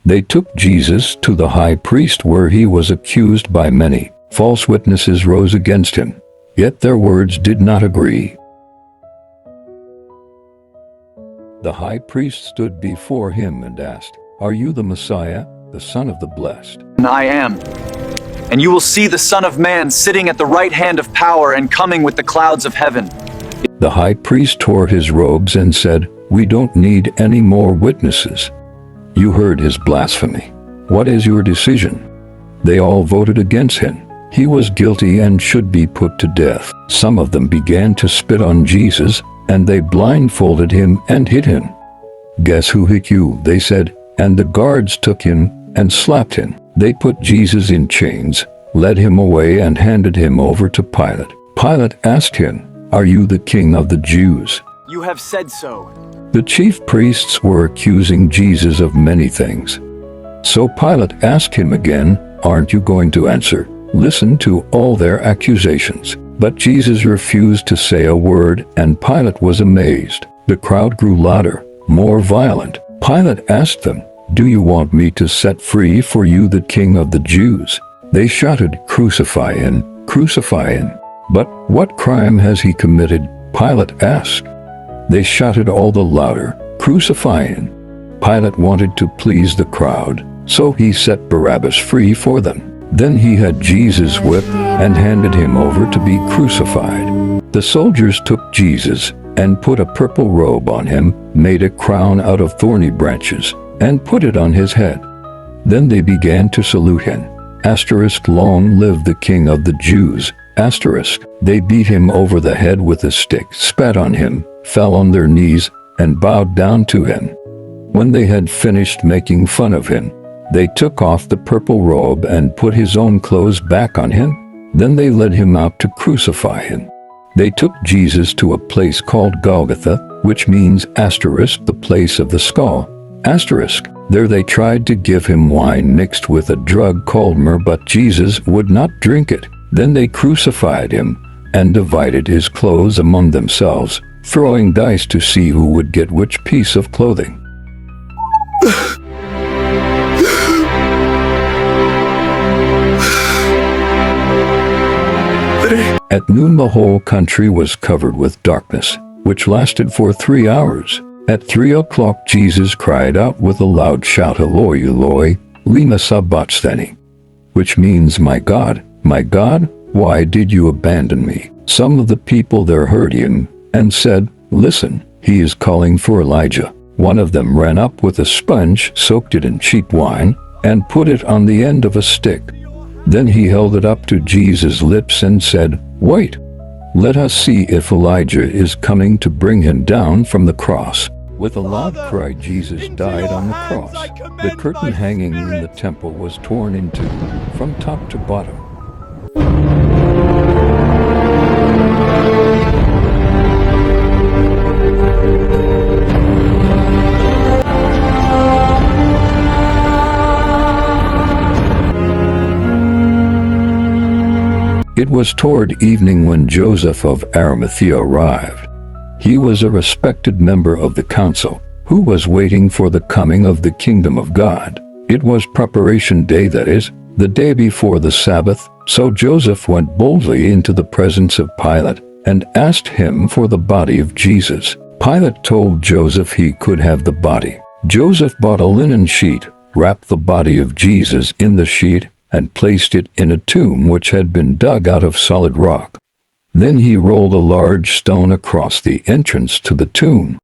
They took Jesus to the high priest, where he was accused by many. False witnesses rose against him, yet their words did not agree. The high priest stood before him and asked, "Are you the Messiah, the Son of the Blessed?" I am. And you will see the Son of Man sitting at the right hand of power and coming with the clouds of heaven. The high priest tore his robes and said, "We don't need any more witnesses. You heard his blasphemy. What is your decision?" They all voted against him. He was guilty and should be put to death. Some of them began to spit on Jesus, and they blindfolded him and hit him. "Guess who hit you?" they said, and the guards took him and slapped him. They put Jesus in chains, led him away, and handed him over to Pilate. Pilate asked him, "Are you the king of the Jews?" You have said so. The chief priests were accusing Jesus of many things. So Pilate asked him again, "Aren't you going to answer? Listen to all their accusations." But Jesus refused to say a word, and Pilate was amazed. The crowd grew louder, more violent. Pilate asked them, "Do you want me to set free for you the king of the Jews?" They shouted, "Crucify him, crucify him." "But what crime has he committed?" Pilate asked. They shouted all the louder, "Crucify him." Pilate wanted to please the crowd, so he set Barabbas free for them. Then he had Jesus whipped and handed him over to be crucified. The soldiers took Jesus and put a purple robe on him, made a crown out of thorny branches, and put it on his head. Then they began to salute him. Long live the King of the Jews. They beat him over the head with a stick, spat on him, fell on their knees, and bowed down to him. When they had finished making fun of him, they took off the purple robe and put his own clothes back on him. Then they led him out to crucify him. They took Jesus to a place called Golgotha, which means *, the place of the skull. There they tried to give him wine mixed with a drug called myrrh, but Jesus would not drink it. Then they crucified him and divided his clothes among themselves, throwing dice to see who would get which piece of clothing. At noon the whole country was covered with darkness, which lasted for 3 hours. At 3 o'clock Jesus cried out with a loud shout, "Eloi, Eloi, lema sabachthani," which means, my God, why did you abandon me?" Some of the people there heard him and said, "Listen, he is calling for Elijah." One of them ran up with a sponge, soaked it in cheap wine, and put it on the end of a stick. Then he held it up to Jesus' lips and said, "Wait, let us see if Elijah is coming to bring him down from the cross." With a loud cry, Jesus died on the cross. The curtain hanging in the temple was torn in two, from top to bottom. It was toward evening when Joseph of Arimathea arrived. He was a respected member of the council, who was waiting for the coming of the kingdom of God. It was preparation day, that is, the day before the Sabbath, so Joseph went boldly into the presence of Pilate and asked him for the body of Jesus. Pilate told Joseph he could have the body. Joseph bought a linen sheet, wrapped the body of Jesus in the sheet, and placed it in a tomb which had been dug out of solid rock. Then he rolled a large stone across the entrance to the tomb.